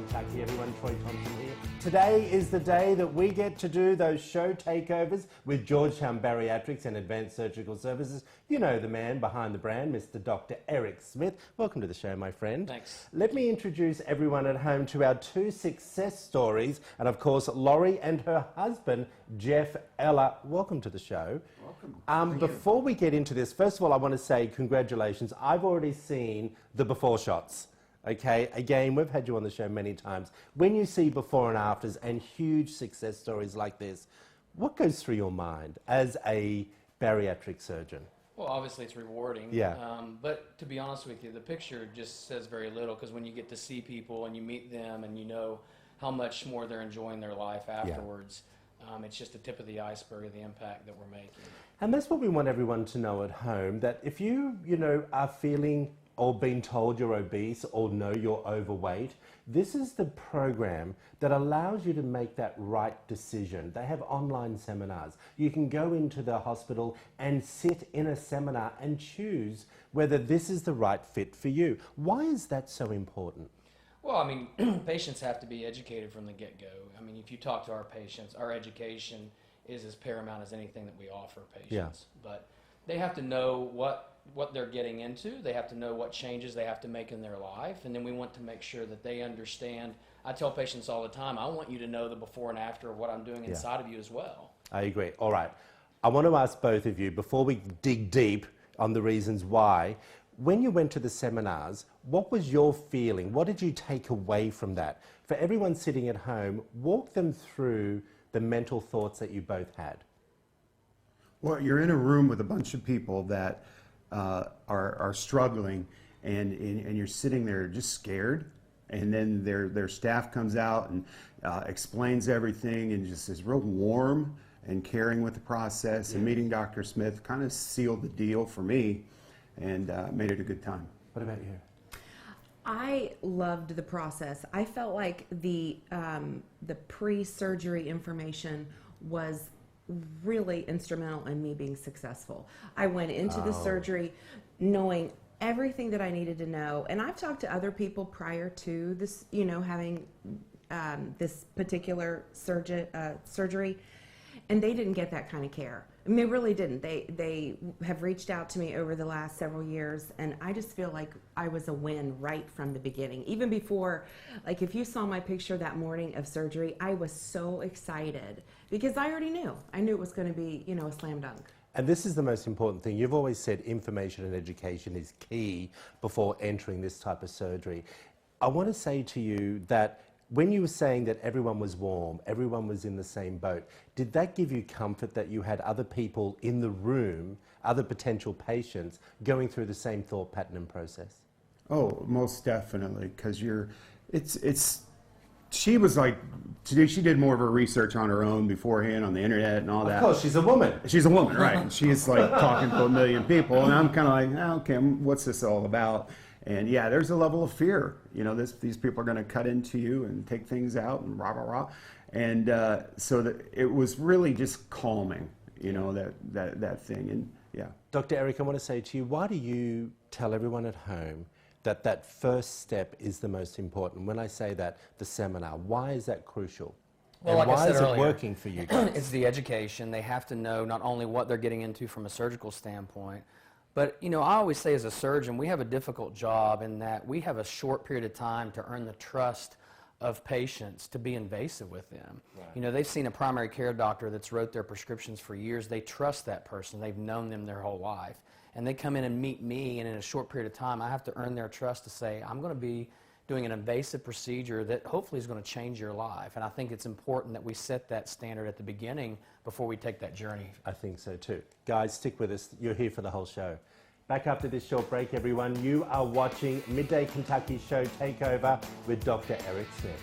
Kentucky, everyone. Troy Thompson here. Today is the day that we get to do those show takeovers with Georgetown Bariatrics and Advanced Surgical Services. You know the man behind the brand, Mr. Dr. Eric Smith. Welcome to the show, my friend. Thanks. Let me introduce everyone at home to our two success stories, and of course, Laurie and her husband, Jeff Ella. Welcome to the show. Welcome. Before we get into this, first of all, I want to say congratulations. I've already seen the before shots. Okay, again, we've had you on the show many times. When you see before and afters and huge success stories like this, what goes through your mind as a bariatric surgeon? Well, obviously it's rewarding. Yeah. But to be honest with you, the picture just says very little, because when you get to see people and you meet them and you know how much more they're enjoying their life afterwards, it's just the tip of the iceberg of the impact that we're making. And that's what we want everyone to know at home, that if you are feeling or being told you're obese or know you're overweight, this is the program that allows you to make that right decision. They have online seminars. You can go into the hospital and sit in a seminar and choose whether this is the right fit for you. Why is that so important? Well, I mean, patients have to be educated from the get-go. I mean, if you talk to our patients, our education is as paramount as anything that we offer patients. Yeah. But they have to know what they're getting into. They have to know what changes they have to make in their life. And then we want to make sure that they understand. I tell patients all the time, I want you to know the before and after of what I'm doing inside of you as well. I agree. All right. I want to ask both of you, before we dig deep on the reasons why, when you went to the seminars, what was your feeling? What did you take away from that? For everyone sitting at home, walk them through the mental thoughts that you both had. Well, you're in a room with a bunch of people that are struggling, and you're sitting there just scared, and then their staff comes out and explains everything and just is real warm and caring with the process. And meeting Dr. Smith kind of sealed the deal for me and made it a good time. What about you? I loved the process. I felt like the pre-surgery information was really instrumental in me being successful. I went into the surgery knowing everything that I needed to know, and I've talked to other people prior to this, having this particular surgery, and they didn't get that kind of care. I mean, they really didn't. They have reached out to me over the last several years, and I just feel like I was a win right from the beginning. Even before, like if you saw my picture that morning of surgery, I was so excited because I already knew. I knew it was going to be, a slam dunk. And this is the most important thing. You've always said information and education is key before entering this type of surgery. I want to say to you that when you were saying that everyone was warm, everyone was in the same boat, did that give you comfort that you had other people in the room, other potential patients, going through the same thought pattern and process? Oh, most definitely, because she was like, she did more of her research on her own beforehand on the internet and all that. Of course, she's a woman. She's a woman, right? And she's like talking to a million people, and I'm kind of like, okay, what's this all about? And yeah, there's a level of fear. These people are going to cut into you and take things out and rah, rah, rah. And so that it was really just calming, that thing. And yeah. Dr. Eric, I want to say to you, why do you tell everyone at home that first step is the most important? When I say that, the seminar, why is that crucial? Well, and like why I said is earlier, it working for you guys? It's the education. They have to know not only what they're getting into from a surgical standpoint, but, I always say as a surgeon, we have a difficult job in that we have a short period of time to earn the trust of patients to be invasive with them. Right. They've seen a primary care doctor that's wrote their prescriptions for years. They trust that person. They've known them their whole life. And they come in and meet me, and in a short period of time, I have to earn their trust to say, I'm going to be doing an invasive procedure that hopefully is going to change your life. And I think it's important that we set that standard at the beginning before we take that journey. I think so too. Guys, stick with us. You're here for the whole show. Back after this short break, everyone. You are watching Midday Kentucky Show Takeover with Dr. Eric Smith.